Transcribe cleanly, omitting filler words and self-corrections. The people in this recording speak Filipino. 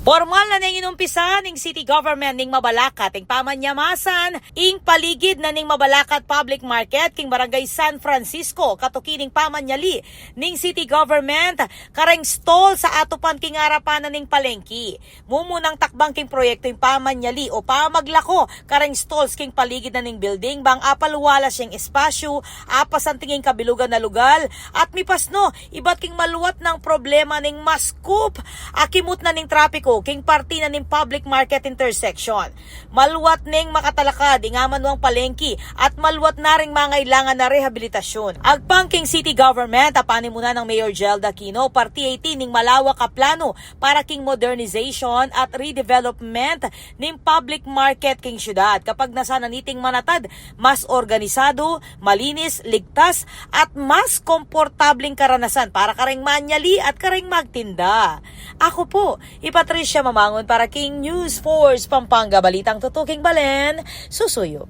Formal na ning inumpisa ning city government ning Mabalacat ing pamanyamasan ing paligid na ning Mabalacat Public Market king Barangay San Francisco katukining pamanyali ning city government kareng stall sa atupan king harapan na ning palengke. Mumunang takbang king proyekto ing pamanyali o pamaglako kareng stalls king paligid na ning building bang apaluwala siyang espasyo apasan tinging kabilugan na lugar at mipasno iba't king maluwat ng problema ning maskup akimut na ning trapiko king party na ning public market intersection. Maluwat ning makatalakad ingaman wang palengke at maluwat na ring mga ilangan na rehabilitasyon. Agpang king city government apanin muna ng Mayor Jelda Aquino party 18 ning malawak ka plano para king modernization at redevelopment ning public market king syudad kapag nasa naniting manatad mas organisado, malinis, ligtas at mas komportabling karanasan para kareng manyali at kareng magtinda. Ako po, Patricia Mamangon para King News Force Pampanga, balitang tutuking Balen, susuyo.